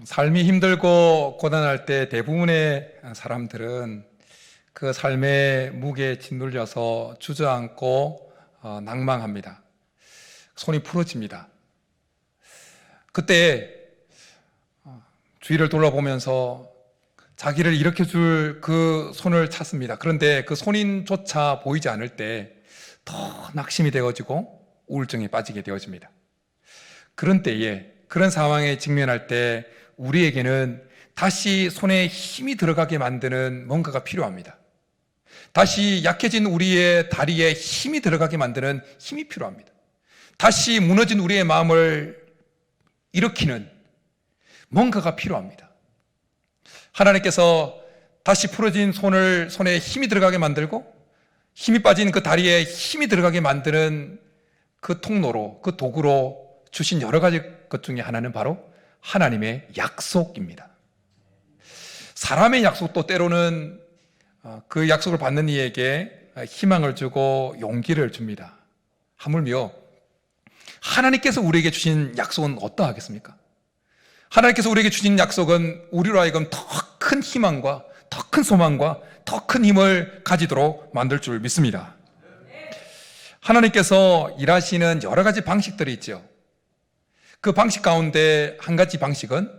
삶이 힘들고 고단할 때 대부분의 사람들은 그 삶의 무게에 짓눌려서 주저앉고 낭망합니다. 손이 부러집니다. 그때 주위를 돌아보면서 자기를 일으켜줄 그 손을 찾습니다. 그런데 그 손인조차 보이지 않을 때 더 낙심이 되어지고 우울증에 빠지게 되어집니다. 그런 때에, 그런 상황에 직면할 때 우리에게는 다시 손에 힘이 들어가게 만드는 뭔가가 필요합니다. 다시 약해진 우리의 다리에 힘이 들어가게 만드는 힘이 필요합니다. 다시 무너진 우리의 마음을 일으키는 뭔가가 필요합니다. 하나님께서 다시 풀어진 손에 힘이 들어가게 만들고 힘이 빠진 그 다리에 힘이 들어가게 만드는 그 통로로, 그 도구로 주신 여러 가지 것 중에 하나는 바로 하나님의 약속입니다. 사람의 약속도 때로는 그 약속을 받는 이에게 희망을 주고 용기를 줍니다. 하물며 하나님께서 우리에게 주신 약속은 어떠하겠습니까? 하나님께서 우리에게 주신 약속은 우리로 하여금 더 큰 희망과 더 큰 소망과 더 큰 힘을 가지도록 만들 줄 믿습니다. 하나님께서 일하시는 여러 가지 방식들이 있죠. 그 방식 가운데 한 가지 방식은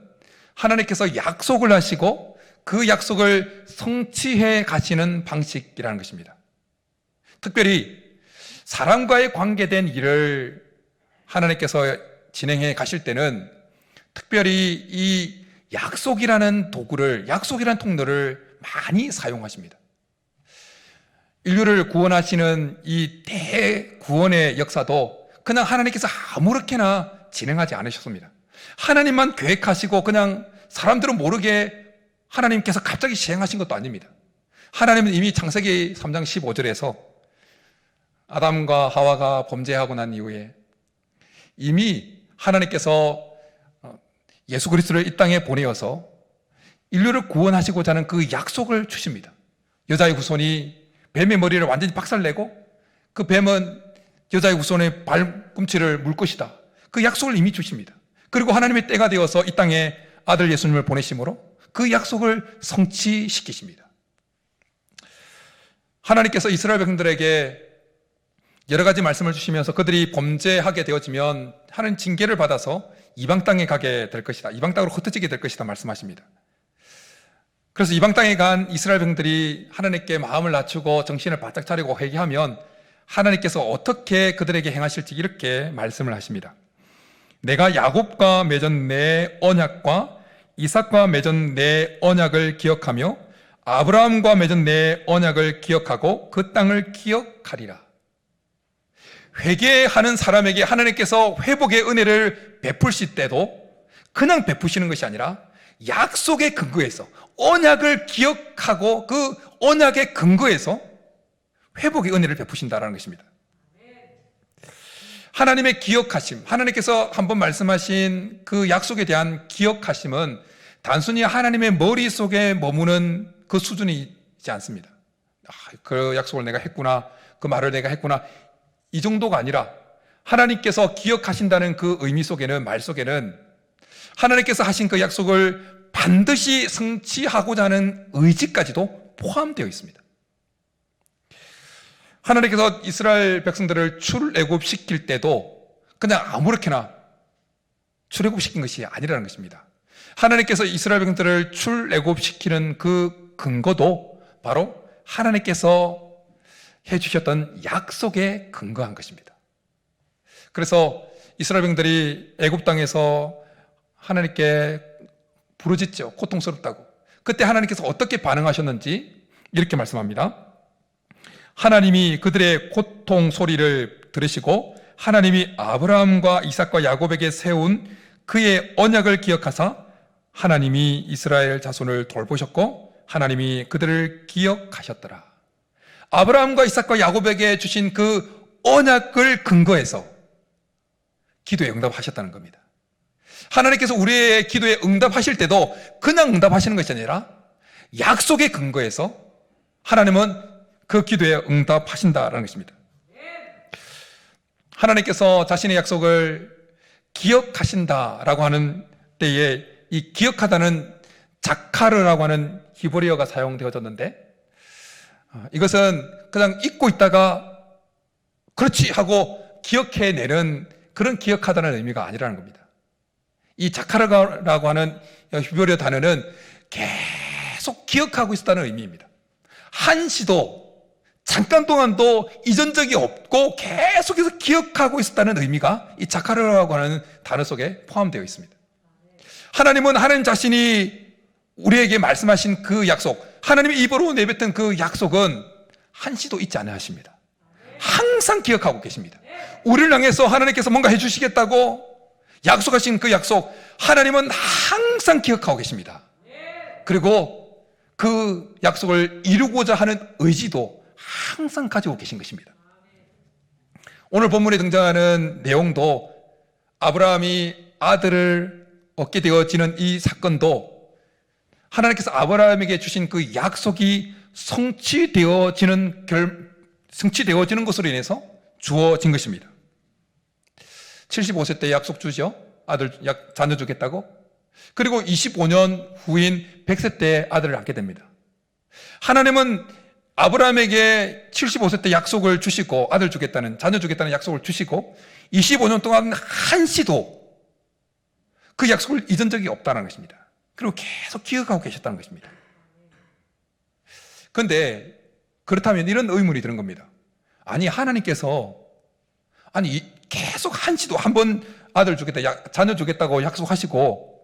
하나님께서 약속을 하시고 그 약속을 성취해 가시는 방식이라는 것입니다. 특별히 사람과의 관계된 일을 하나님께서 진행해 가실 때는 특별히 이 약속이라는 도구를, 약속이라는 통로를 많이 사용하십니다. 인류를 구원하시는 이 대구원의 역사도 그냥 하나님께서 아무렇게나 진행하지 않으셨습니다. 하나님만 계획하시고 그냥 사람들은 모르게 하나님께서 갑자기 시행하신 것도 아닙니다. 하나님은 이미 창세기 3장 15절에서 아담과 하와가 범죄하고 난 이후에 이미 하나님께서 예수 그리스도를 이 땅에 보내어서 인류를 구원하시고자 하는 그 약속을 주십니다. 여자의 후손이 뱀의 머리를 완전히 박살내고 그 뱀은 여자의 후손의 발꿈치를 물 것이다. 그 약속을 이미 주십니다. 그리고 하나님의 때가 되어서 이 땅에 아들 예수님을 보내심으로 그 약속을 성취시키십니다. 하나님께서 이스라엘 백성들에게 여러 가지 말씀을 주시면서 그들이 범죄하게 되어지면 하나님 징계를 받아서 이방 땅에 가게 될 것이다. 이방 땅으로 흩어지게 될 것이다 말씀하십니다. 그래서 이방 땅에 간 이스라엘 백성들이 하나님께 마음을 낮추고 정신을 바짝 차리고 회개하면 하나님께서 어떻게 그들에게 행하실지 이렇게 말씀을 하십니다. 내가 야곱과 맺은 내 언약과 이삭과 맺은 내 언약을 기억하며 아브라함과 맺은 내 언약을 기억하고 그 땅을 기억하리라. 회개하는 사람에게 하나님께서 회복의 은혜를 베푸실 때도 그냥 베푸시는 것이 아니라 약속의 근거에서 언약을 기억하고 그 언약의 근거에서 회복의 은혜를 베푸신다는 것입니다. 하나님의 기억하심, 하나님께서 한번 말씀하신 그 약속에 대한 기억하심은 단순히 하나님의 머릿속에 머무는 그 수준이 있지 않습니다. 그 약속을 내가 했구나, 그 말을 내가 했구나, 이 정도가 아니라 하나님께서 기억하신다는 그 의미 속에는, 말 속에는 하나님께서 하신 그 약속을 반드시 성취하고자 하는 의지까지도 포함되어 있습니다. 하나님께서 이스라엘 백성들을 출애굽시킬 때도 그냥 아무렇게나 출애굽시킨 것이 아니라는 것입니다. 하나님께서 이스라엘 백성들을 출애굽시키는 그 근거도 바로 하나님께서 해주셨던 약속에 근거한 것입니다. 그래서 이스라엘 백성들이 애굽 땅에서 하나님께 부르짖죠. 고통스럽다고. 그때 하나님께서 어떻게 반응하셨는지 이렇게 말씀합니다. 하나님이 그들의 고통 소리를 들으시고 하나님이 아브라함과 이삭과 야곱에게 세운 그의 언약을 기억하사 하나님이 이스라엘 자손을 돌보셨고 하나님이 그들을 기억하셨더라. 아브라함과 이삭과 야곱에게 주신 그 언약을 근거해서 기도에 응답하셨다는 겁니다. 하나님께서 우리의 기도에 응답하실 때도 그냥 응답하시는 것이 아니라 약속의 근거에서 하나님은 그 기도에 응답하신다라는 것입니다. 하나님께서 자신의 약속을 기억하신다라고 하는 때에 이 기억하다는 자카르라고 하는 히브리어가 사용되어졌는데, 이것은 그냥 잊고 있다가 그렇지 하고 기억해내는 그런 기억하다는 의미가 아니라는 겁니다. 이 자카르라고 하는 히브리어 단어는 계속 기억하고 있었다는 의미입니다. 한시도 잠깐 동안도 잊은 적이 없고 계속해서 기억하고 있었다는 의미가 이 자카르라고 하는 단어 속에 포함되어 있습니다. 하나님은 하나님 자신이 우리에게 말씀하신 그 약속, 하나님의 입으로 내뱉은 그 약속은 한시도 잊지 않아 하십니다. 항상 기억하고 계십니다. 우리를 향해서 하나님께서 뭔가 해주시겠다고 약속하신 그 약속, 하나님은 항상 기억하고 계십니다. 그리고 그 약속을 이루고자 하는 의지도 항상 가지고 계신 것입니다. 오늘 본문에 등장하는 내용도 아브라함이 아들을 얻게 되어지는 이 사건도 하나님께서 아브라함에게 주신 그 약속이 성취되어지는 것으로 인해서 주어진 것입니다. 75세 때 약속 주죠. 자녀 주겠다고. 그리고 25년 후인 100세 때 아들을 낳게 됩니다. 하나님은 아브라함에게 75세 때 약속을 주시고 자녀 주겠다는 약속을 주시고 25년 동안 한시도 그 약속을 잊은 적이 없다는 것입니다. 그리고 계속 기억하고 계셨다는 것입니다. 그런데 그렇다면 이런 의문이 드는 겁니다. 아니 하나님께서 계속 한시도 한번 아들 주겠다, 자녀 주겠다고 약속하시고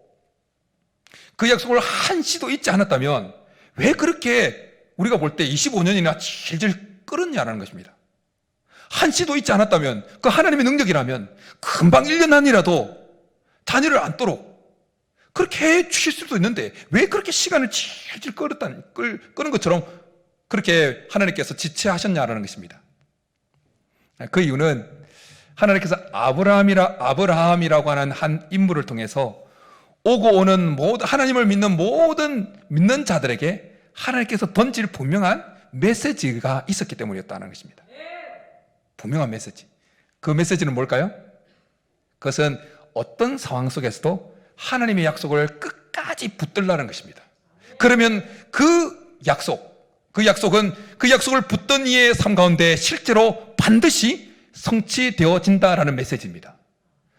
그 약속을 한시도 잊지 않았다면 왜 그렇게 우리가 볼 때 25년이나 질질 끌었냐라는 것입니다. 한시도 잊지 않았다면 그 하나님의 능력이라면 금방 1년 안이라도 자녀를 안도록 그렇게 해 주실 수도 있는데 왜 그렇게 시간을 질질 끄는 것처럼 그렇게 하나님께서 지체하셨냐라는 것입니다. 그 이유는 하나님께서 아브라함이라고 하는 한 인물을 통해서 오고 오는 하나님을 믿는 모든 믿는 자들에게 하나님께서 던질 분명한 메시지가 있었기 때문이었다는 것입니다. 분명한 메시지. 그 메시지는 뭘까요? 그것은 어떤 상황 속에서도 하나님의 약속을 끝까지 붙들라는 것입니다. 그러면 그 약속은 그 약속을 붙든 이의 삶 가운데 실제로 반드시 성취되어진다라는 메시지입니다.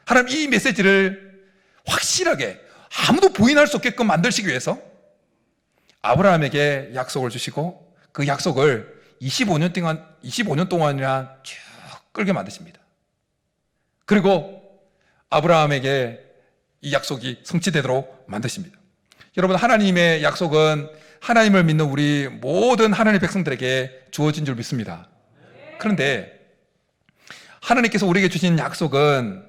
하나님 이 메시지를 확실하게 아무도 부인할 수 없게끔 만드시기 위해서 아브라함에게 약속을 주시고 그 약속을 25년 동안이나 쭉 끌게 만드십니다. 그리고 아브라함에게 이 약속이 성취되도록 만드십니다. 여러분, 하나님의 약속은 하나님을 믿는 우리 모든 하나님의 백성들에게 주어진 줄 믿습니다. 그런데 하나님께서 우리에게 주신 약속은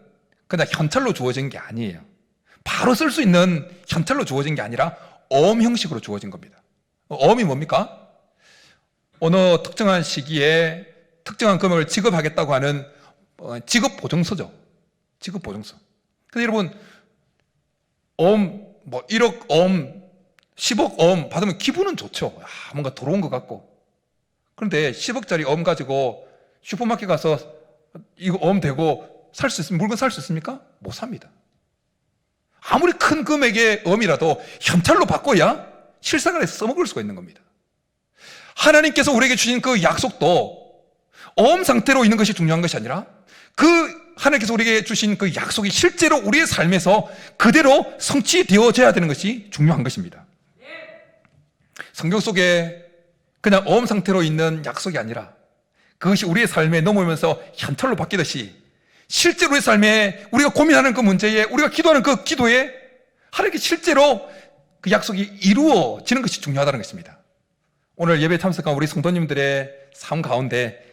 그냥 현찰로 주어진 게 아니에요. 바로 쓸 수 있는 현찰로 주어진 게 아니라 어음 형식으로 주어진 겁니다. 어음이 뭡니까? 어느 특정한 시기에 특정한 금액을 지급하겠다고 하는 지급보증서죠. 지급보증서. 근데 여러분, 어음, 1억 어음, 10억 어음 받으면 기분은 좋죠. 뭔가 들어온 것 같고. 그런데 10억짜리 어음 가지고 슈퍼마켓 가서 이거 어음 대고 물건 살 수 있습니까? 못 삽니다. 아무리 큰 금액의 어음이라도 현찰로 바꿔야 실생활에서 써먹을 수가 있는 겁니다. 하나님께서 우리에게 주신 그 약속도 어음 상태로 있는 것이 중요한 것이 아니라 그 하나님께서 우리에게 주신 그 약속이 실제로 우리의 삶에서 그대로 성취되어져야 되는 것이 중요한 것입니다. 성경 속에 그냥 어음 상태로 있는 약속이 아니라 그것이 우리의 삶에 넘어오면서 현찰로 바뀌듯이 실제로 우리의 삶에 우리가 고민하는 그 문제에 우리가 기도하는 그 기도에 하나님께 실제로 그 약속이 이루어지는 것이 중요하다는 것입니다. 오늘 예배에 참석한 우리 성도님들의 삶 가운데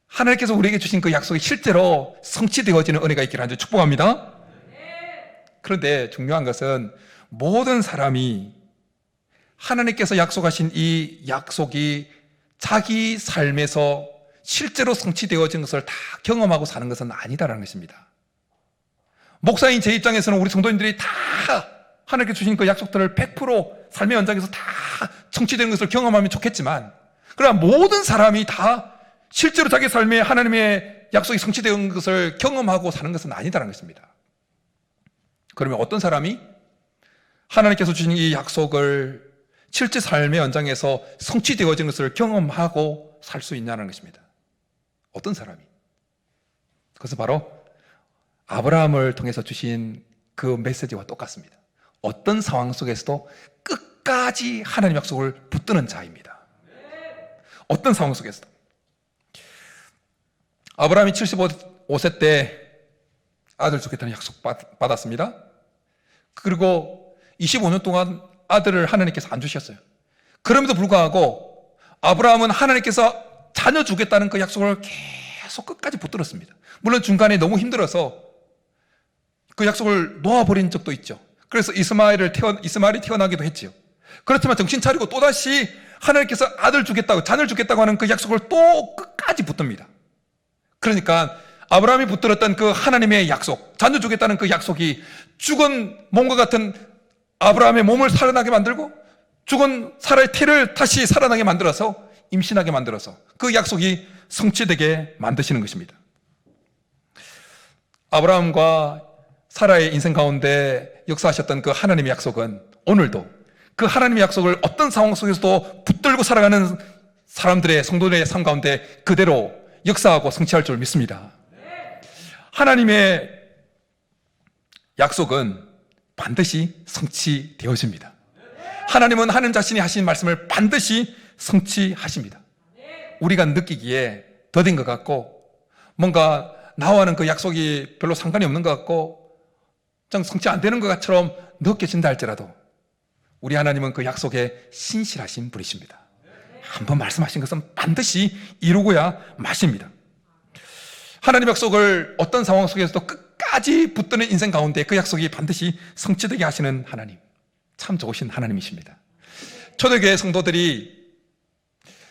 하나님께서 우리에게 주신 그 약속이 실제로 성취되어지는 은혜가 있기를 간절히 축복합니다. 그런데 중요한 것은 모든 사람이 하나님께서 약속하신 이 약속이 자기 삶에서 실제로 성취되어진 것을 다 경험하고 사는 것은 아니다라는 것입니다. 목사인 제 입장에서는 우리 성도님들이 다 하나님께 주신 그 약속들을 100% 삶의 현장에서 다 성취되는 것을 경험하면 좋겠지만, 그러나 모든 사람이 다 실제로 자기 삶에 하나님의 약속이 성취된 것을 경험하고 사는 것은 아니다라는 것입니다. 그러면 어떤 사람이 하나님께서 주신 이 약속을 실제 삶의 연장에서 성취되어진 것을 경험하고 살 수 있냐는 것입니다. 어떤 사람이? 그것은 바로 아브라함을 통해서 주신 그 메시지와 똑같습니다. 어떤 상황 속에서도 끝까지 하나님 약속을 붙드는 자입니다. 어떤 상황 속에서도. 아브라함이 75세 때 아들 주겠다는 약속 받았습니다. 그리고 25년 동안 아들을 하나님께서 안 주셨어요. 그럼에도 불구하고 아브라함은 하나님께서 자녀 주겠다는 그 약속을 계속 끝까지 붙들었습니다. 물론 중간에 너무 힘들어서 그 약속을 놓아버린 적도 있죠. 그래서 이스마엘이 태어나기도 했지요. 그렇지만 정신 차리고 또다시 하나님께서 아들 주겠다고, 자녀를 주겠다고 하는 그 약속을 또 끝까지 붙듭니다. 그러니까 아브라함이 붙들었던 그 하나님의 약속, 자녀 주겠다는 그 약속이 죽은 몸과 같은 아브라함의 몸을 살아나게 만들고 죽은 사라의 태를 다시 살아나게 만들어서 임신하게 만들어서 그 약속이 성취되게 만드시는 것입니다. 아브라함과 사라의 인생 가운데 역사하셨던 그 하나님의 약속은 오늘도 그 하나님의 약속을 어떤 상황 속에서도 붙들고 살아가는 사람들의, 성도들의 삶 가운데 그대로 역사하고 성취할 줄 믿습니다. 하나님의 약속은 반드시 성취되어집니다. 하나님은 하나님 자신이 하신 말씀을 반드시 성취하십니다. 우리가 느끼기에 더딘 것 같고 뭔가 나와는 그 약속이 별로 상관이 없는 것 같고 좀 성취 안 되는 것처럼 느껴진다 할지라도 우리 하나님은 그 약속에 신실하신 분이십니다. 한번 말씀하신 것은 반드시 이루고야 마십니다. 하나님 약속을 어떤 상황 속에서도 끝까지 붙드는 인생 가운데 그 약속이 반드시 성취되게 하시는 하나님, 참 좋으신 하나님이십니다. 초대교회 성도들이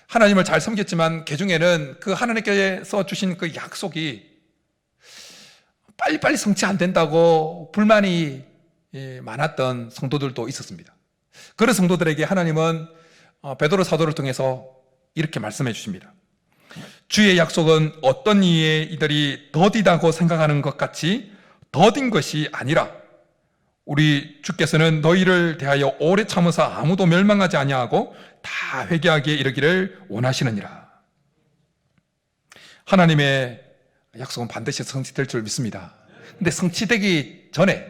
하나님을 잘 섬겼지만 개중에는 그 하나님께서 주신 그 약속이 빨리빨리 성취 안 된다고 불만이 많았던 성도들도 있었습니다. 그런 성도들에게 하나님은 베드로 사도를 통해서 이렇게 말씀해 주십니다. 주의 약속은 어떤 이에 이들이 더디다고 생각하는 것 같이 더딘 것이 아니라 우리 주께서는 너희를 대하여 오래 참으사 아무도 멸망하지 아니하고 다 회개하기에 이르기를 원하시느니라. 하나님의 약속은 반드시 성취될 줄 믿습니다. 근데 성취되기 전에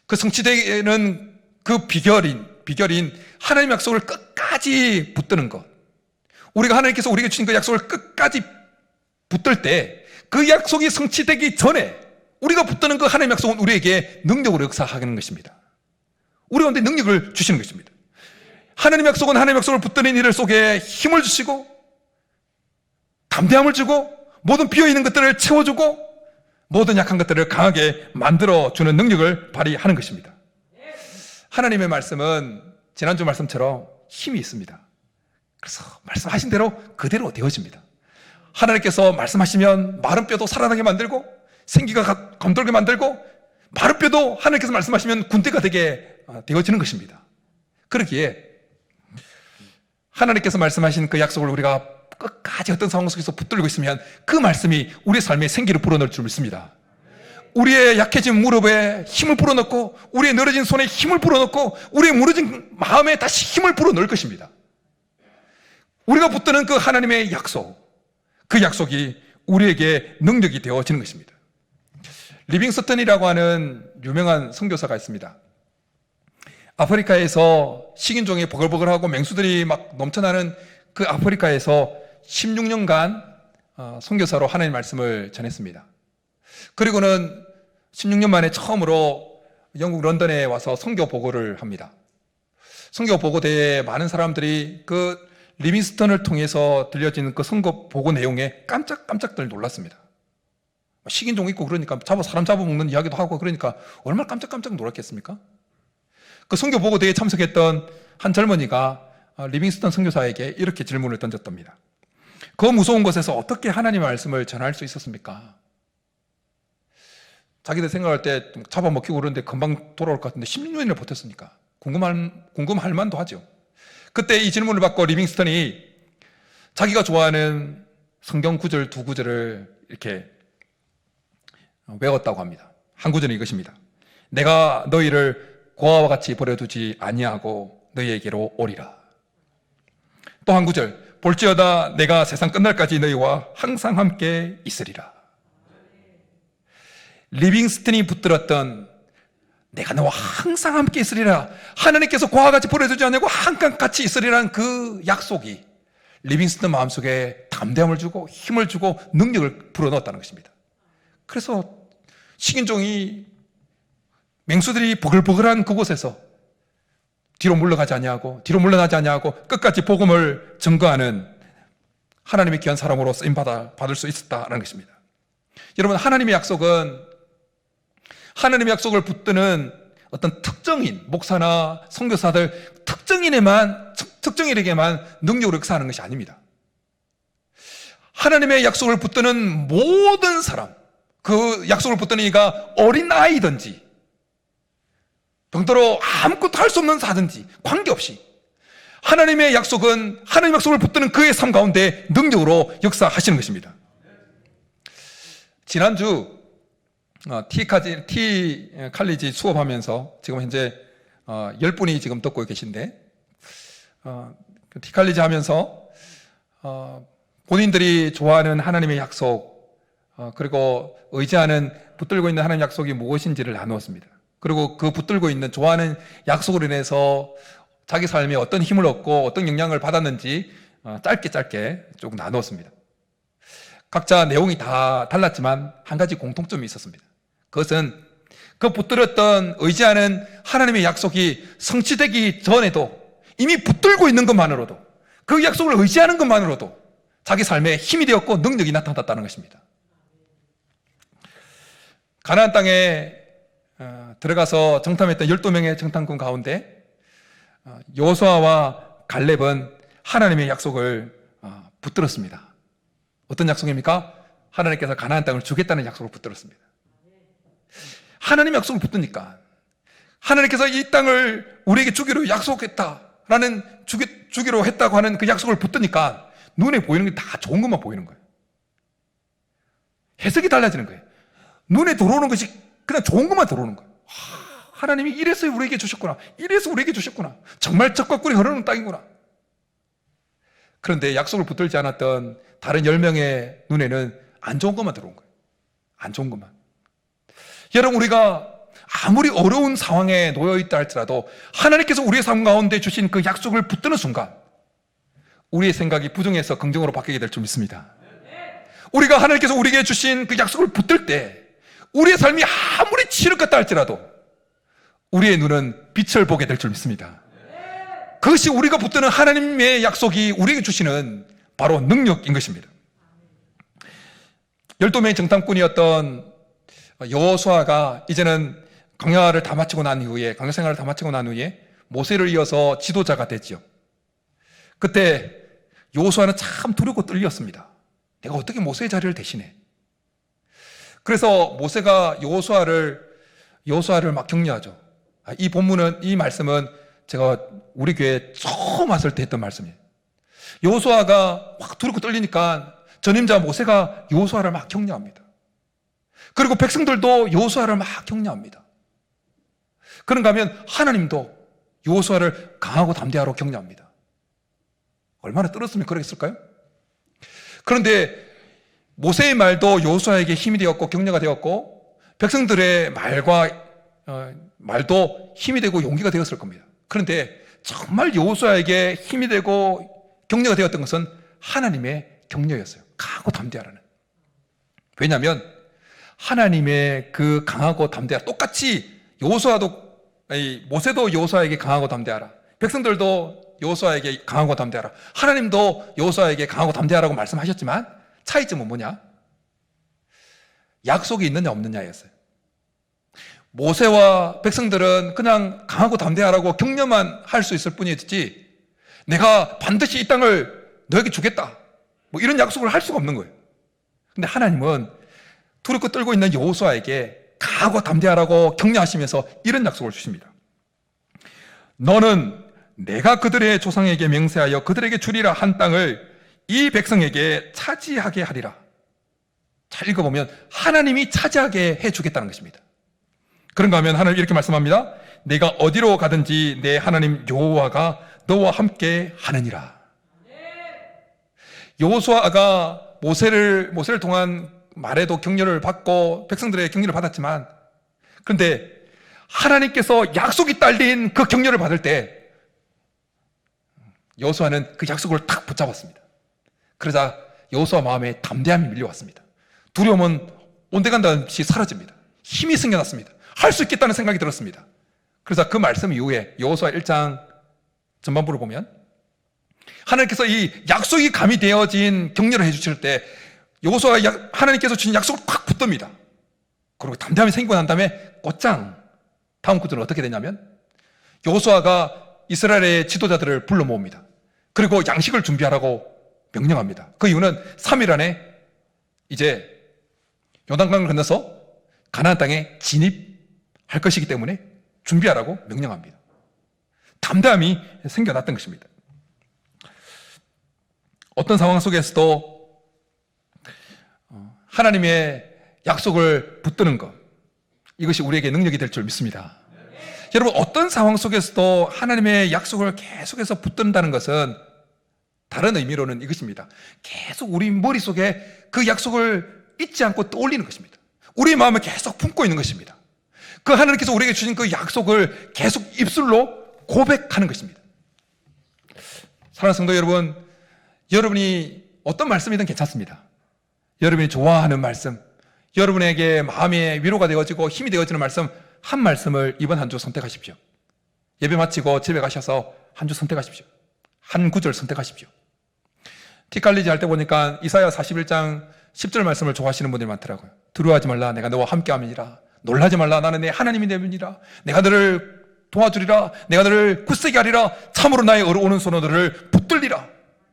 그 성취되는 그 비결인 하나님의 약속을 끝까지 붙드는 것. 우리가 하나님께서 우리에게 주신 그 약속을 끝까지 붙들 때 그 약속이 성취되기 전에 우리가 붙드는 그 하나님의 약속은 우리에게 능력으로 역사하는 것입니다. 우리 가운데 능력을 주시는 것입니다. 하나님의 약속은 하나님의 약속을 붙드는 이들 속에 힘을 주시고 담대함을 주고 모든 비어있는 것들을 채워주고 모든 약한 것들을 강하게 만들어주는 능력을 발휘하는 것입니다. 하나님의 말씀은 지난주 말씀처럼 힘이 있습니다. 그래서 말씀하신 대로 그대로 되어집니다. 하나님께서 말씀하시면 마른 뼈도 살아나게 만들고 생기가 감돌게 만들고 마른 뼈도 하나님께서 말씀하시면 군대가 되게 되어지는 것입니다. 그러기에 하나님께서 말씀하신 그 약속을 우리가 끝까지 어떤 상황 속에서 붙들고 있으면 그 말씀이 우리의 삶에 생기를 불어넣을 줄 믿습니다. 우리의 약해진 무릎에 힘을 불어넣고 우리의 늘어진 손에 힘을 불어넣고 우리의 무너진 마음에 다시 힘을 불어넣을 것입니다. 우리가 붙드는 그 하나님의 약속, 그 약속이 우리에게 능력이 되어지는 것입니다. 리빙스턴이라고 하는 유명한 선교사가 있습니다. 아프리카에서 식인종이 버글버글하고 맹수들이 막 넘쳐나는 그 아프리카에서 16년간 선교사로 하나님의 말씀을 전했습니다. 그리고는 16년 만에 처음으로 영국 런던에 와서 선교 보고를 합니다. 선교 보고대에 많은 사람들이 그 리빙스턴을 통해서 들려지는 그 선교 보고 내용에 깜짝깜짝들 놀랐습니다. 식인종 있고 그러니까 사람 잡아먹는 이야기도 하고 그러니까 얼마나 깜짝깜짝 놀랐겠습니까? 그 선교 보고대에 참석했던 한 젊은이가 리빙스턴 선교사에게 이렇게 질문을 던졌답니다. 그 무서운 곳에서 어떻게 하나님의 말씀을 전할 수 있었습니까? 자기들 생각할 때 잡아먹히고 그러는데 금방 돌아올 것 같은데 16년이나 버텼으니까 궁금할 만도 하죠. 그때 이 질문을 받고 리빙스턴이 자기가 좋아하는 성경 구절 두 구절을 이렇게 외웠다고 합니다. 한 구절은 이것입니다. 내가 너희를 고아와 같이 버려두지 아니하고 너희에게로 오리라. 또 한 구절, 볼지어다 내가 세상 끝날까지 너희와 항상 함께 있으리라. 리빙스턴이 붙들었던 내가 너와 항상 함께 있으리라, 하나님께서 고아와 같이 버려두지 않고 항상 같이 있으리라는 그 약속이 리빙스턴 마음속에 담대함을 주고 힘을 주고 능력을 불어넣었다는 것입니다. 그래서 식인종이 맹수들이 버글버글한 그곳에서 뒤로 물러나지 아니하고 끝까지 복음을 증거하는 하나님의 귀한 사람으로 쓰임받을 수 있었다는 것입니다. 여러분, 하나님의 약속을 붙드는 어떤 특정인, 목사나 선교사들 특정인에게만 능력으로 역사하는 것이 아닙니다. 하나님의 약속을 붙드는 모든 사람, 그 약속을 붙드는 이가 어린 아이든지 병들어 아무것도 할 수 없는 사든지 관계없이 하나님의 약속을 붙드는 그의 삶 가운데 능력으로 역사하시는 것입니다. 지난주 T 칼리지 수업하면서 지금 현재 10분이 지금 듣고 계신데, T 칼리지 하면서 본인들이 좋아하는 하나님의 약속, 그리고 의지하는 붙들고 있는 하나님의 약속이 무엇인지를 나누었습니다. 그리고 그 붙들고 있는 좋아하는 약속으로 인해서 자기 삶에 어떤 힘을 얻고 어떤 영향을 받았는지 짧게 쭉 나누었습니다. 각자 내용이 다 달랐지만 한 가지 공통점이 있었습니다. 그것은 그 붙들었던 의지하는 하나님의 약속이 성취되기 전에도 이미 붙들고 있는 것만으로도, 그 약속을 의지하는 것만으로도 자기 삶에 힘이 되었고 능력이 나타났다는 것입니다. 가나안 땅에 들어가서 정탐했던 12명의 정탐꾼 가운데 여호수아와 갈렙은 하나님의 약속을 붙들었습니다. 어떤 약속입니까? 하나님께서 가나안 땅을 주겠다는 약속을 붙들었습니다. 하나님의 약속을 붙드니까, 하나님께서 이 땅을 우리에게 주기로 약속했다라는, 주기로 했다고 하는 그 약속을 붙드니까 눈에 보이는 게 다 좋은 것만 보이는 거예요. 해석이 달라지는 거예요. 눈에 들어오는 것이 그냥 좋은 것만 들어오는 거예요. 하나님이 이래서 우리에게 주셨구나, 이래서 우리에게 주셨구나, 정말 젖과 꿀이 흐르는 땅이구나. 그런데 약속을 붙들지 않았던 다른 10명의 눈에는 안 좋은 것만 들어온 거예요. 안 좋은 것만. 여러분, 우리가 아무리 어려운 상황에 놓여 있다 할지라도 하나님께서 우리의 삶 가운데 주신 그 약속을 붙드는 순간 우리의 생각이 부정에서 긍정으로 바뀌게 될 줄 믿습니다. 우리가 하나님께서 우리에게 주신 그 약속을 붙들 때 우리의 삶이 아무리 치를 것 같다 할지라도 우리의 눈은 빛을 보게 될 줄 믿습니다. 그것이 우리가 붙드는 하나님의 약속이 우리에게 주시는 바로 능력인 것입니다. 12명의 정탐꾼이었던 여호수아가 이제는 광야 생활을 다 마치고 난 후에 모세를 이어서 지도자가 됐죠. 그때 여호수아는 참 두렵고 떨렸습니다. 내가 어떻게 모세의 자리를 대신해? 그래서 모세가 여호수아를 막 격려하죠. 이 말씀은 제가 우리 교회에 처음 왔을 때 했던 말씀이에요. 여호수아가 확 두렵고 떨리니까 전임자 모세가 여호수아를 막 격려합니다. 그리고 백성들도 여호수아를 막 격려합니다. 그런가 하면 하나님도 여호수아를 강하고 담대하러 격려합니다. 얼마나 떨었으면 그러겠을까요? 그런데 모세의 말도 여호수아에게 힘이 되었고 격려가 되었고 백성들의 말도 힘이 되고 용기가 되었을 겁니다. 그런데 정말 여호수아에게 힘이 되고 격려가 되었던 것은 하나님의 격려였어요. 강하고 담대하라는. 왜냐하면 하나님의 그 강하고 담대하라, 똑같이 모세도 여호수아에게 강하고 담대하라, 백성들도 여호수아에게 강하고 담대하라, 하나님도 여호수아에게 강하고 담대하라고 말씀하셨지만 차이점은 뭐냐? 약속이 있느냐 없느냐였어요. 모세와 백성들은 그냥 강하고 담대하라고 격려만 할 수 있을 뿐이지 내가 반드시 이 땅을 너에게 주겠다 뭐 이런 약속을 할 수가 없는 거예요. 근데 하나님은 두렵고 떨고 있는 여호수아에게 강하고 담대하라고 격려하시면서 이런 약속을 주십니다. 너는 내가 그들의 조상에게 맹세하여 그들에게 주리라 한 땅을 이 백성에게 차지하게 하리라. 잘 읽어보면 하나님이 차지하게 해주겠다는 것입니다. 그런가 하면 하나님 이렇게 말씀합니다. 내가 어디로 가든지 내 하나님 여호와가 너와 함께 하느니라. 여호수아가 모세를 통한 말에도 격려를 받고 백성들의 격려를 받았지만, 그런데 하나님께서 약속이 딸린 그 격려를 받을 때 여호수아는 그 약속을 탁 붙잡았습니다. 그러자 여호수아 마음에 담대함이 밀려왔습니다. 두려움은 온데간다없이 사라집니다. 힘이 생겨났습니다. 할 수 있겠다는 생각이 들었습니다. 그래서 그 말씀 이후에 여호수아 1장 전반부를 보면 하나님께서 이 약속이 가미되어진 격려를 해주실 때 여호수아 하나님께서 주신 약속을 탁 붙듭니다. 그리고 담대함이 생기고 난 다음에 곧장 다음 구절은 어떻게 되냐면 여호수아가 이스라엘의 지도자들을 불러 모읍니다. 그리고 양식을 준비하라고 명령합니다. 그 이유는 3일 안에 이제 요단강을 건너서 가나안 땅에 진입할 것이기 때문에 준비하라고 명령합니다. 담대함이 생겨났던 것입니다. 어떤 상황 속에서도 하나님의 약속을 붙드는 것, 이것이 우리에게 능력이 될 줄 믿습니다. 여러분, 어떤 상황 속에서도 하나님의 약속을 계속해서 붙든다는 것은 다른 의미로는 이것입니다. 계속 우리 머릿속에 그 약속을 잊지 않고 떠올리는 것입니다. 우리 마음에 계속 품고 있는 것입니다. 그 하나님께서 우리에게 주신 그 약속을 계속 입술로 고백하는 것입니다. 사랑하는 성도 여러분, 여러분이 어떤 말씀이든 괜찮습니다. 여러분이 좋아하는 말씀, 여러분에게 마음의 위로가 되어지고 힘이 되어지는 말씀, 한 말씀을 이번 한 주 선택하십시오. 예배 마치고 집에 가셔서 한 주 선택하십시오. 한 구절 선택하십시오. 티칼리지 할 때 보니까 이사야 41장 10절 말씀을 좋아하시는 분들이 많더라고요. 두려워하지 말라, 내가 너와 함께 함이니라. 놀라지 말라, 나는 내 하나님이 되느니라. 내가 너를 도와주리라. 내가 너를 굳세게 하리라. 참으로 나의 어려오는 손으로 너를 붙들리라.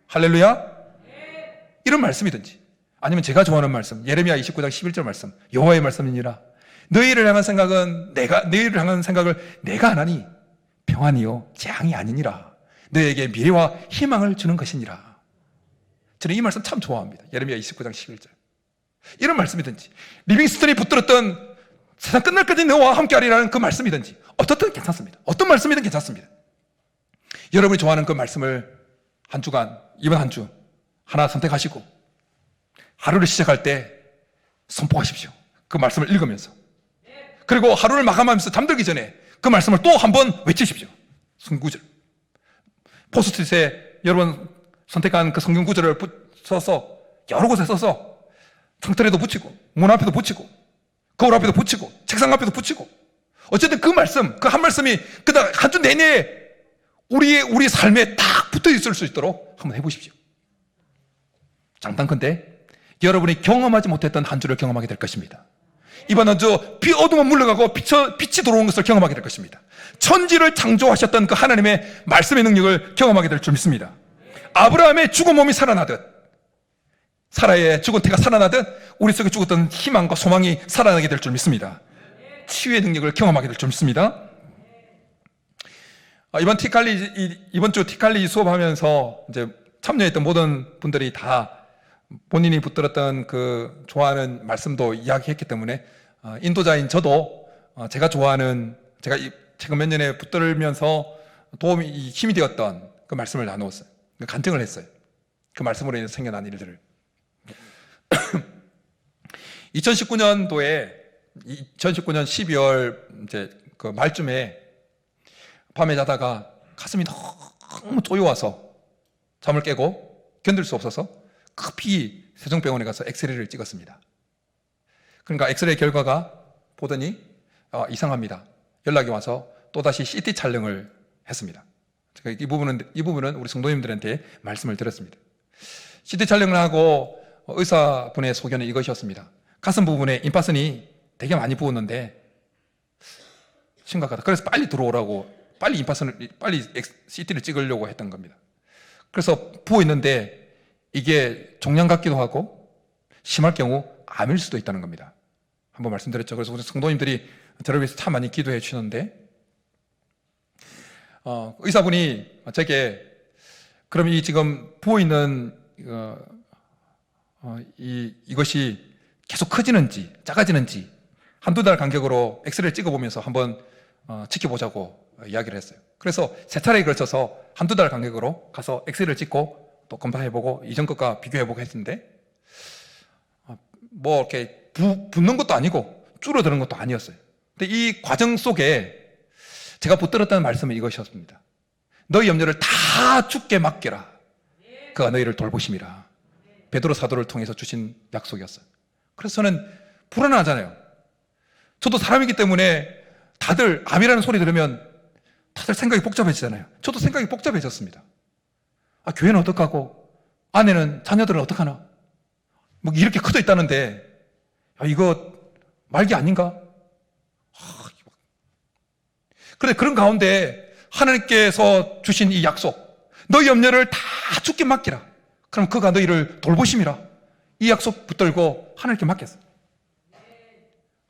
할렐루야. 이런 말씀이든지, 아니면 제가 좋아하는 말씀, 예레미야 29장 11절 말씀, 여호와의 말씀이니라. 너희를 향한 생각은 너희를 향한 생각을 내가 안 하니 평안이요 재앙이 아니니라. 너희에게 미래와 희망을 주는 것이니라. 저는 이 말씀 참 좋아합니다. 예레미야 29장 11절. 이런 말씀이든지, 리빙스턴이 붙들었던 세상 끝날 까지 너와 함께 하리라는 그 말씀이든지, 어떻든 괜찮습니다. 어떤 말씀이든 괜찮습니다. 여러분이 좋아하는 그 말씀을 한 주간, 이번 한 주 하나 선택하시고 하루를 시작할 때 선포하십시오. 그 말씀을 읽으면서. 그리고 하루를 마감하면서 잠들기 전에 그 말씀을 또 한 번 외치십시오. 성구절. 포스트잇에 여러분 선택한 그 성경 구절을 써서 여러 곳에 써서 창틀에도 붙이고 문 앞에도 붙이고 거울 앞에도 붙이고 책상 앞에도 붙이고, 어쨌든 그 말씀, 그 한 말씀이 그다음 한 주 내내 우리 삶에 딱 붙어 있을 수 있도록 한번 해보십시오. 장단컨대 여러분이 경험하지 못했던 한 주를 경험하게 될 것입니다. 이번 한 주 어둠은 물러가고 빛이 들어온 것을 경험하게 될 것입니다. 천지를 창조하셨던 그 하나님의 말씀의 능력을 경험하게 될 줄 믿습니다. 아브라함의 죽은 몸이 살아나듯, 사라의 죽은 태가 살아나듯 우리 속에 죽었던 희망과 소망이 살아나게 될 줄 믿습니다. 치유의 능력을 경험하게 될 줄 믿습니다. 이번 주 티칼리 수업하면서 이제 참여했던 모든 분들이 다 본인이 붙들었던 그 좋아하는 말씀도 이야기했기 때문에 인도자인 저도 제가 좋아하는, 제가 최근 몇 년에 붙들면서 힘이 되었던 그 말씀을 나누었어요. 간증을 했어요. 그 말씀으로 인해서 생겨난 일들을. 2019년도에 2019년 12월 이제 그 말쯤에 밤에 자다가 가슴이 너무 쪼여와서 잠을 깨고 견딜 수 없어서 급히 세종병원에 가서 엑스레이를 찍었습니다. 그러니까 엑스레이 결과가 보더니 이상합니다. 연락이 와서 또다시 CT 촬영을 했습니다. 제가 이 부분은 우리 성도님들한테 말씀을 드렸습니다. CT 촬영을 하고 의사분의 소견은 이것이었습니다. 가슴 부분에 임파선이 되게 많이 부었는데 심각하다. 그래서 빨리 들어오라고, 빨리 CT를 찍으려고 했던 겁니다. 그래서 부어 있는데 이게 종양 같기도 하고 심할 경우 암일 수도 있다는 겁니다. 한번 말씀드렸죠. 그래서 우리 성도님들이 저를 위해서 참 많이 기도해 주시는데, 의사분이 제게 그럼 이 지금 부어 있는 이것이 계속 커지는지 작아지는지 한두 달 간격으로 엑스레이를 찍어보면서 한번 지켜보자고 이야기를 했어요. 그래서 세 차례에 걸쳐서 한두 달 간격으로 가서 엑셀을 찍고 또 검사해보고 이전 것과 비교해보고 했는데 뭐 이렇게 붙는 것도 아니고 줄어드는 것도 아니었어요. 근데 이 과정 속에 제가 붙들었다는 말씀은 이것이었습니다. 너희 염려를 다 주께 맡겨라. 그가 너희를 돌보심이라. 베드로 사도를 통해서 주신 약속이었어요. 그래서 저는 불안하잖아요. 저도 사람이기 때문에 다들 암이라는 소리 들으면 다들 생각이 복잡해지잖아요. 저도 생각이 복잡해졌습니다. 교회는 어떡하고, 아내는, 자녀들은 어떡하나? 뭐 이렇게 커져 있다는데, 이거 말기 아닌가? 그런데 그런 가운데 하나님께서 주신 이 약속, 너희 염려를 다 주께 맡기라. 그럼 그가 너희를 돌보심이라. 이 약속 붙들고 하나님께 맡겼어요.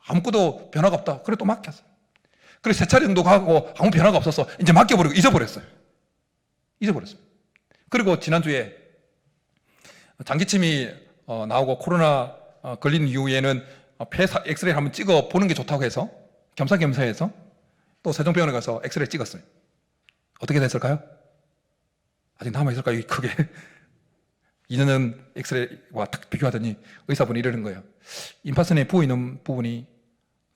아무것도 변화가 없다. 그래 또 맡겼어요. 그래서 세 차례 정도 가고 아무 변화가 없어서 이제 맡겨버리고 잊어버렸어요. 그리고 지난주에 장기침이 나오고 코로나 걸린 이후에는 폐 엑스레이를 한번 찍어 보는 게 좋다고 해서 겸사겸사해서 또 세종병원에 가서 엑스레이 찍었어요. 어떻게 됐을까요? 아직 남아있을까요? 크게 2년 엑스레이와 딱 비교하더니 의사분이 이러는 거예요. 임파선에 부어있는 부분이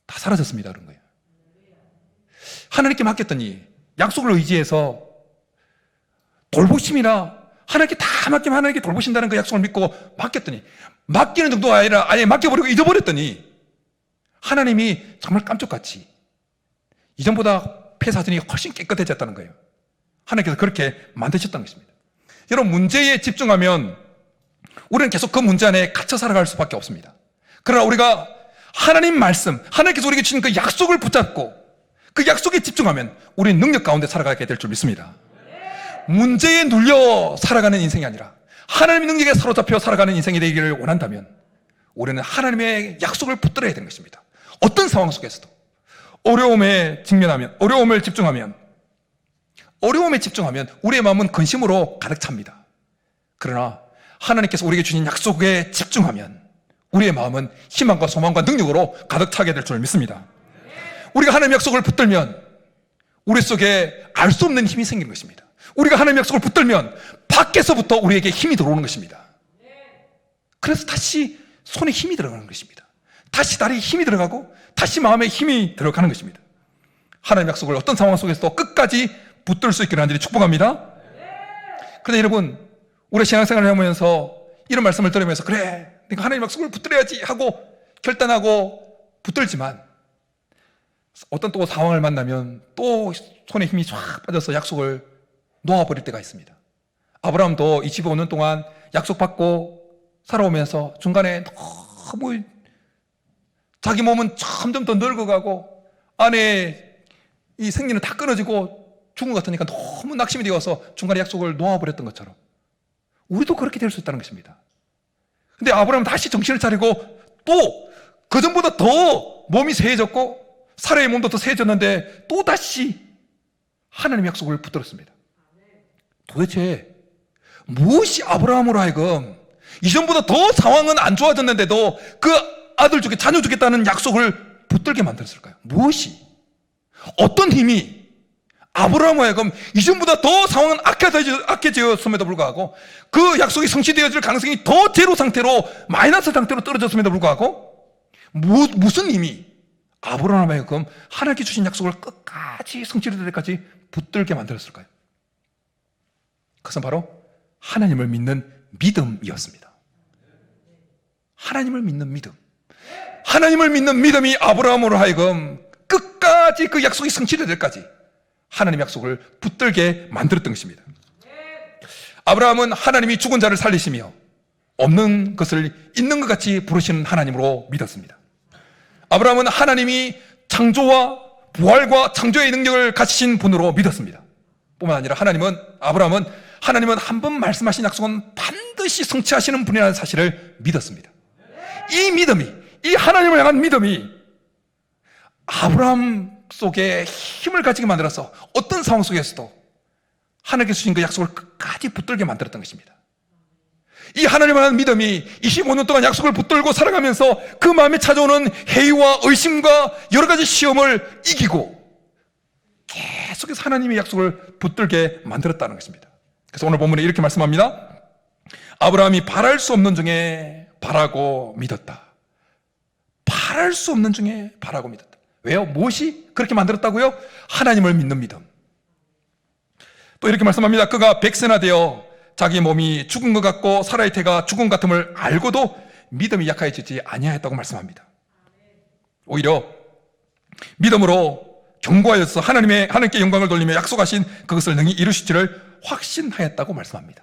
다 사라졌습니다. 그런 거예요. 하나님께 맡겼더니 약속을 의지해서 돌보심이나 하나님께 다 맡기면 하나님께 돌보신다는 그 약속을 믿고 맡겼더니 맡기는 정도가 아니라 아예 맡겨버리고 잊어버렸더니 하나님이 정말 깜짝같이 이전보다 폐사진이 훨씬 깨끗해졌다는 거예요. 하나님께서 그렇게 만드셨다는 것입니다. 여러분, 문제에 집중하면 우리는 계속 그 문제 안에 갇혀 살아갈 수밖에 없습니다. 그러나 우리가 하나님 말씀, 하나님께서 우리에게 주신 그 약속을 붙잡고 그 약속에 집중하면 우리는 능력 가운데 살아가게 될 줄 믿습니다. 문제에 눌려 살아가는 인생이 아니라 하나님의 능력에 사로잡혀 살아가는 인생이 되기를 원한다면 우리는 하나님의 약속을 붙들어야 되는 것입니다. 어떤 상황 속에서도 어려움을 집중하면 우리의 마음은 근심으로 가득 찹니다. 그러나 하나님께서 우리에게 주신 약속에 집중하면 우리의 마음은 희망과 소망과 능력으로 가득 차게 될 줄 믿습니다. 우리가 하나님의 약속을 붙들면 우리 속에 알 수 없는 힘이 생기는 것입니다. 우리가 하나님의 약속을 붙들면 밖에서부터 우리에게 힘이 들어오는 것입니다. 그래서 다시 손에 힘이 들어가는 것입니다. 다시 다리에 힘이 들어가고 다시 마음에 힘이 들어가는 것입니다. 하나님의 약속을 어떤 상황 속에서도 끝까지 붙들 수 있기를 간절히 축복합니다. 그런데 여러분, 우리 신앙생활을 하면서 이런 말씀을 들으면서 그래, 내가 하나님의 약속을 붙들어야지 하고 결단하고 붙들지만 어떤 또 상황을 만나면 또 손에 힘이 쫙 빠져서 약속을 놓아버릴 때가 있습니다. 아브라함도 25년 동안 약속받고 살아오면서 중간에 너무 자기 몸은 점점 더 늙어가고 안에 이 생리는 다 끊어지고 죽은 것 같으니까 너무 낙심이 되어서 중간에 약속을 놓아버렸던 것처럼 우리도 그렇게 될 수 있다는 것입니다. 근데 아브라함은 다시 정신을 차리고 또 그전보다 더 몸이 세해졌고 사라의 몸도 더 세해졌는데 또 다시 하나님의 약속을 붙들었습니다. 도대체 무엇이 아브라함으로 하여금 이전보다 더 상황은 안 좋아졌는데도 그 아들 주겠, 자녀 주겠다는 약속을 붙들게 만들었을까요? 무엇이? 어떤 힘이 아브라함으로 하여금 이전보다 더 상황은 악해졌음에도 불구하고 그 약속이 성취되어질 가능성이 더 제로 상태로 마이너스 상태로 떨어졌음에도 불구하고 무슨 힘이 아브라함으로 하여금 하나님께 주신 약속을 끝까지 성취될 때까지 붙들게 만들었을까요? 그것은 바로 하나님을 믿는 믿음이었습니다. 하나님을 믿는 믿음. 하나님을 믿는 믿음이 아브라함으로 하여금 끝까지 그 약속이 성취될 때까지 하나님의 약속을 붙들게 만들었던 것입니다. 아브라함은 하나님이 죽은 자를 살리시며 없는 것을 있는 것 같이 부르시는 하나님으로 믿었습니다. 아브라함은 하나님이 창조와 부활과 창조의 능력을 가지신 분으로 믿었습니다. 뿐만 아니라 아브라함은 한 번 말씀하신 약속은 반드시 성취하시는 분이라는 사실을 믿었습니다. 이 믿음이, 이 하나님을 향한 믿음이 아브라함 속에 힘을 가지게 만들어서 어떤 상황 속에서도 하나님께서 주신 그 약속을 끝까지 붙들게 만들었던 것입니다. 이 하나님을 향한 믿음이 25년 동안 약속을 붙들고 살아가면서 그 마음에 찾아오는 회의와 의심과 여러 가지 시험을 이기고 계속해서 하나님의 약속을 붙들게 만들었다는 것입니다. 그래서 오늘 본문에 이렇게 말씀합니다. 아브라함이 바랄 수 없는 중에 바라고 믿었다. 바랄 수 없는 중에 바라고 믿었다. 왜요? 무엇이 그렇게 만들었다고요? 하나님을 믿는 믿음. 또 이렇게 말씀합니다. 그가 백세나 되어 자기 몸이 죽은 것 같고 사라의 태가 죽은 것 같음을 알고도 믿음이 약해지지 아니하였다고 말씀합니다. 오히려 믿음으로 견고하여서 하나님께 영광을 돌리며 약속하신 그것을 능히 이루실지를 확신하였다고 말씀합니다.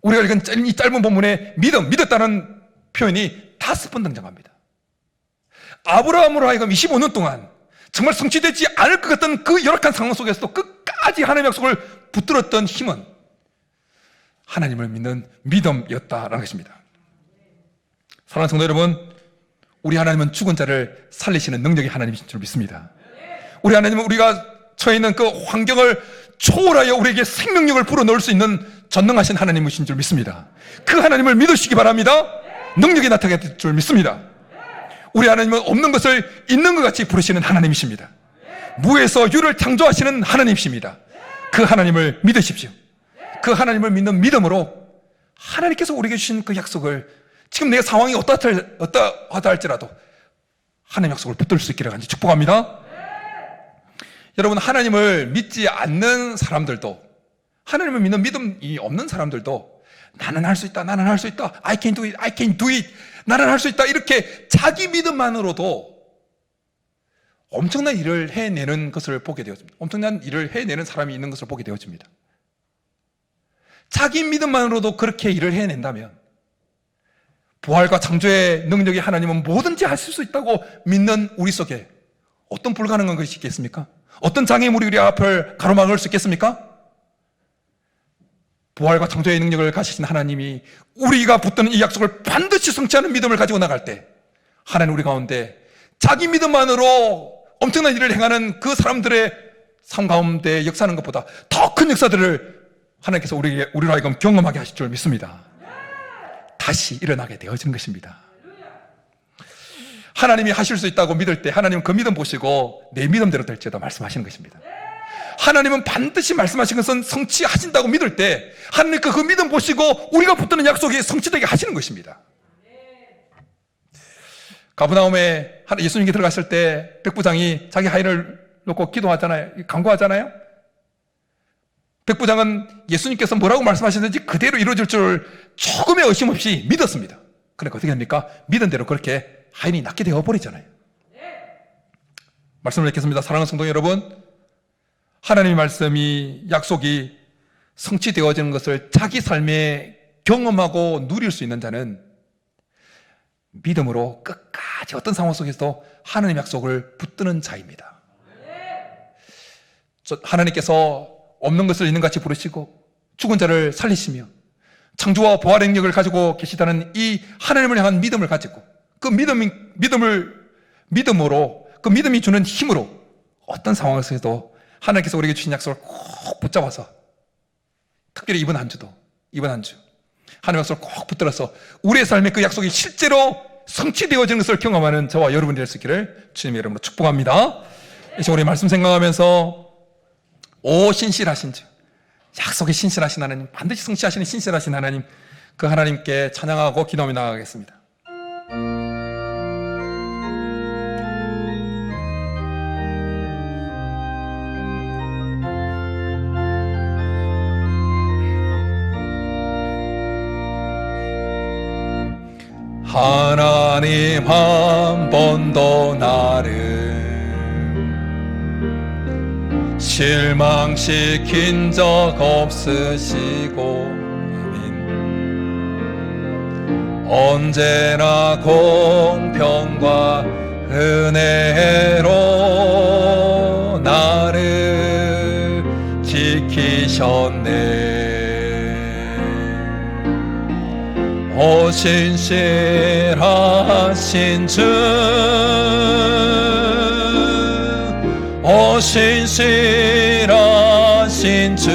우리가 읽은 이 짧은 본문에 믿었다는 표현이 5번 등장합니다. 아브라함으로 하여금 25년 동안 정말 성취되지 않을 것 같던 그 열악한 상황 속에서도 끝까지 하나님의 약속을 붙들었던 힘은 하나님을 믿는 믿음이었다라는 것입니다. 사랑하는 성도 여러분, 우리 하나님은 죽은 자를 살리시는 능력이 하나님이신 줄 믿습니다. 우리 하나님은 우리가 처해 있는 그 환경을 초월하여 우리에게 생명력을 불어넣을 수 있는 전능하신 하나님이신 줄 믿습니다. 그 하나님을 믿으시기 바랍니다. 능력이 나타날 줄 믿습니다. 우리 하나님은 없는 것을 있는 것 같이 부르시는 하나님이십니다. 무에서 유를 창조하시는 하나님이십니다. 그 하나님을 믿으십시오. 그 하나님을 믿는 믿음으로 하나님께서 우리에게 주신 그 약속을 지금 내 상황이 어떠하다 할지라도 하나님의 약속을 붙들 수 있기를 간절히 축복합니다. 여러분, 하나님을 믿지 않는 사람들도, 하나님을 믿는 믿음이 없는 사람들도 나는 할 수 있다, 나는 할 수 있다, I can do it, I can do it, 나는 할 수 있다, 이렇게 자기 믿음만으로도 엄청난 일을 해내는 것을 보게 되어집니다. 엄청난 일을 해내는 사람이 있는 것을 보게 되어집니다. 자기 믿음만으로도 그렇게 일을 해낸다면 부활과 창조의 능력이 하나님은 뭐든지 하실 수 있다고 믿는 우리 속에 어떤 불가능한 것이 있겠습니까? 어떤 장애물이 우리 앞을 가로막을 수 있겠습니까? 부활과 창조의 능력을 가지신 하나님이 우리가 붙드는 이 약속을 반드시 성취하는 믿음을 가지고 나갈 때 하나님 우리 가운데 자기 믿음만으로 엄청난 일을 행하는 그 사람들의 삶 가운데 역사하는 것보다 더 큰 역사들을 하나님께서 우리로 하여금 경험하게 하실 줄 믿습니다. 다시 일어나게 되어지는 것입니다. 하나님이 하실 수 있다고 믿을 때 하나님은 그 믿음 보시고 내 믿음대로 될지어다 말씀하시는 것입니다. 하나님은 반드시 말씀하신 것은 성취하신다고 믿을 때 하나님 그 믿음 보시고 우리가 붙드는 약속이 성취되게 하시는 것입니다. 가버나움에 예수님께 들어갔을 때 백부장이 자기 하인을 놓고 기도하잖아요. 간구하잖아요. 백부장은 예수님께서 뭐라고 말씀하셨는지 그대로 이루어질 줄 조금의 의심 없이 믿었습니다. 그러니까 어떻게 됩니까? 믿은 대로 그렇게 하인이 낫게 되어버리잖아요. 말씀을 읽겠습니다. 사랑하는 성도 여러분, 하나님의 말씀이 약속이 성취되어지는 것을 자기 삶에 경험하고 누릴 수 있는 자는 믿음으로 끝까지 어떤 상황 속에서도 하나님의 약속을 붙드는 자입니다. 하나님께서 없는 것을 있는 것 같이 부르시고 죽은 자를 살리시며 창조와 부활의 능력을 가지고 계시다는 이 하나님을 향한 믿음을 가지고 그 믿음으로 그 믿음이 주는 힘으로 어떤 상황에서도 하나님께서 우리에게 주신 약속을 꼭 붙잡아서 특별히 이번 한 주 하나님의 약속을 꼭 붙들어서 우리의 삶에 그 약속이 실제로 성취되어지는 것을 경험하는 저와 여러분이 될 수 있기를 주님의 이름으로 축복합니다. 이 시간 우리 말씀 생각하면서 오 신실하신 주, 약속에 신실하신 하나님, 반드시 성취하시는 신실하신 하나님, 그 하나님께 찬양하고 기도하며 나아가겠습니다. 하나님 한 번도 나를 실망시킨 적 없으시고 아멘. 언제나 공평과 은혜로 나를 지키셨네. 오 신실하신 주, 오 신실하신 주,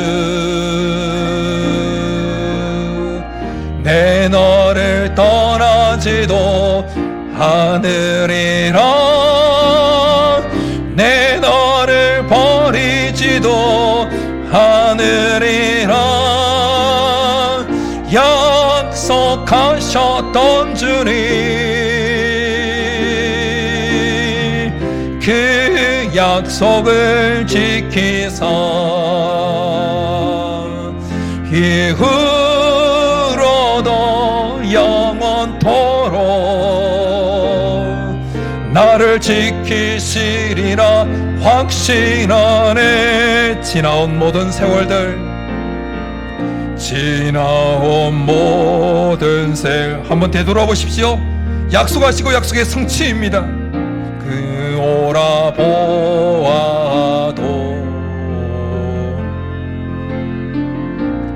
내 너를 떠나지도 않으리라, 내 너를 버리지도 인도하느리라. 약속하셨던 주님, 그 약속을 지키사 이후로도 영원토록 나를 지키시리라 확신하네. 지나온 모든 세월들, 지나온 모든 세월 한번 되돌아보십시오. 약속하시고 약속의 성취입니다. 그 오라 보아도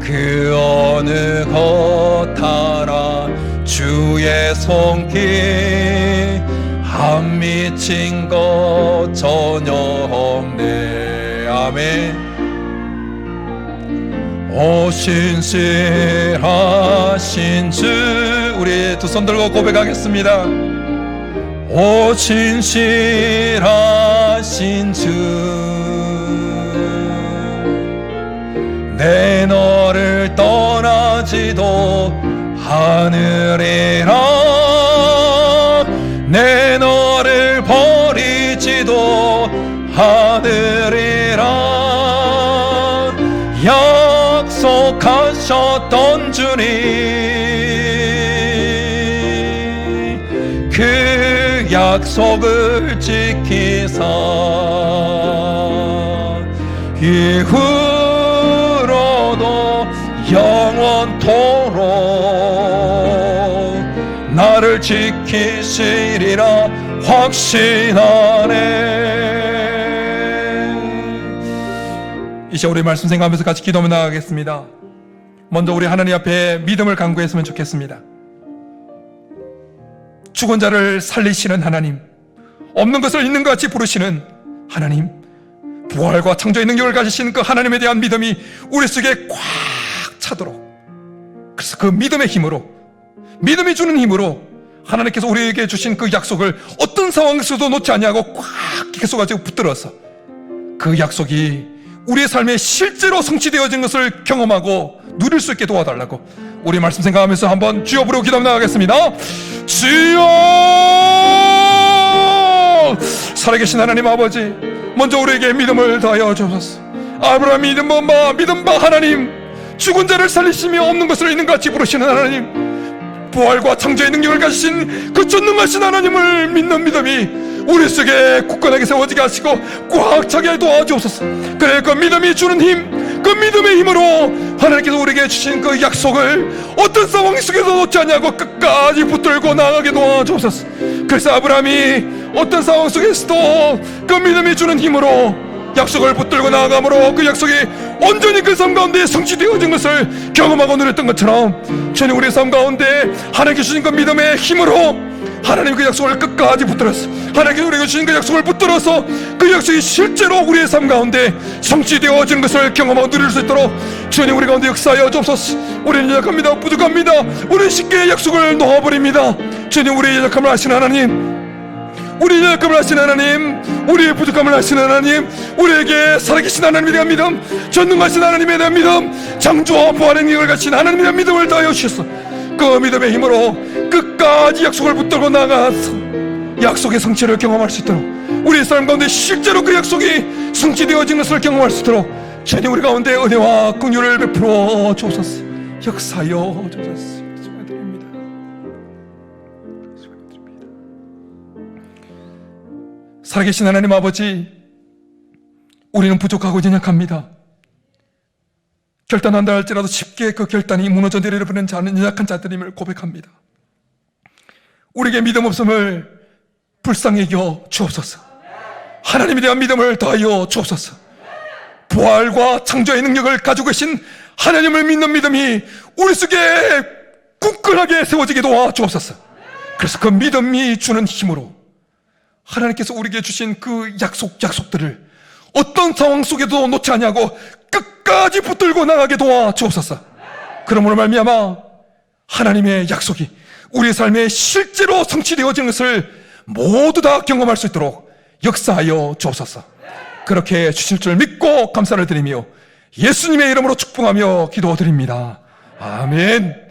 그 어느 것 하나 주의 손길 안 미친 것 전혀 없네. 아멘. 오 신실하신 주, 우리 두 손 들고 고백하겠습니다. 오 신실하신 주, 내 너를 떠나지도 않으리라. 내 너를 버리지도 않으리라. 약속하셨던 주님, 그 약속을 지키사 이후로도 영원토록 나를 지키시리라 확신하네. 이제 우리 말씀 생각하면서 같이 기도하며 나가겠습니다. 먼저 우리 하나님 앞에 믿음을 강구했으면 좋겠습니다. 죽은 자를 살리시는 하나님, 없는 것을 있는 것 같이 부르시는 하나님, 부활과 창조의 능력을 가지신 그 하나님에 대한 믿음이 우리 속에 꽉 차도록, 그래서 그 믿음의 힘으로, 믿음이 주는 힘으로 하나님께서 우리에게 주신 그 약속을 어떤 상황에서도 놓지 아니하고 꽉 계속 가지고 붙들어서 그 약속이 우리의 삶에 실제로 성취되어진 것을 경험하고 누릴 수 있게 도와달라고 우리 말씀 생각하면서 한번 주여 부르고 기도하며 나가겠습니다. 주여! 살아계신 하나님 아버지, 먼저 우리에게 믿음을 더하여 주옵소서. 아브라함 믿음 봐 하나님, 죽은 자를 살리시며 없는 것을 있는 것 같이 부르시는 하나님, 부활과 창조의 능력을 가지신 그 전능하신 하나님을 믿는 믿음이 우리 속에 굳건하게 세워지게 하시고 꽉 차게 도와주옵소서. 그래, 그 믿음이 주는 힘, 그 믿음의 힘으로 하나님께서 우리에게 주신 그 약속을 어떤 상황 속에서 놓지 않냐고 끝까지 붙들고 나가게 도와주옵소서. 그래서 아브라함이 어떤 상황 속에서도 그 믿음이 주는 힘으로 약속을 붙들고 나아감으로 그 약속이 온전히 그 삶 가운데 성취되어진 것을 경험하고 누렸던 것처럼 주님, 우리 삶 가운데 하나님께 주신 그 믿음의 힘으로 하나님 그 약속을 끝까지 붙들어서, 하나님께서 우리에게 주신 그 약속을 붙들어서 그 약속이 실제로 우리의 삶 가운데 성취되어진 것을 경험하고 누릴 수 있도록 주님, 우리 가운데 역사하여 주옵소서. 우리는 연약합니다. 부족합니다. 우리는 쉽게 약속을 놓아버립니다. 주님, 우리의 연약함을 아시는 하나님, 우리의 연약함을 아시는 하나님, 우리의 부족함을 아시는 하나님, 우리에게 살아계신 하나님에 대한 믿음, 전능하신 하나님에 대한 믿음, 창조와 부활의 능력을 가진 하나님에 대한 믿음을 다하여 주셔서 그 믿음의 힘으로 끝까지 약속을 붙들고 나가서 약속의 성취를 경험할 수 있도록, 우리의 삶 가운데 실제로 그 약속이 성취되어진 것을 경험할 수 있도록 주님, 우리 가운데 은혜와 긍휼을 베풀어 주옵소서. 역사하여 주옵소서. 축원드립니다. 살아계신 하나님 아버지, 우리는 부족하고 연약합니다. 결단한다 할지라도 쉽게 그 결단이 무너져 내려버리는 자는 연약한 자들임을 고백합니다. 우리에게 믿음 없음을 불쌍히 여겨 주옵소서. 하나님에 대한 믿음을 더하여 주옵소서. 부활과 창조의 능력을 가지고 계신 하나님을 믿는 믿음이 우리 속에 굳건하게 세워지게 도와 주옵소서. 그래서 그 믿음이 주는 힘으로 하나님께서 우리에게 주신 그 약속들을 어떤 상황 속에도 놓지 아니하고 끝까지 붙들고 나가게 도와 주옵소서. 그러므로 말미암아 하나님의 약속이 우리의 삶에 실제로 성취되어지는 것을 모두 다 경험할 수 있도록 역사하여 주옵소서. 그렇게 주실 줄 믿고 감사를 드리며 예수님의 이름으로 축복하며 기도드립니다. 아멘.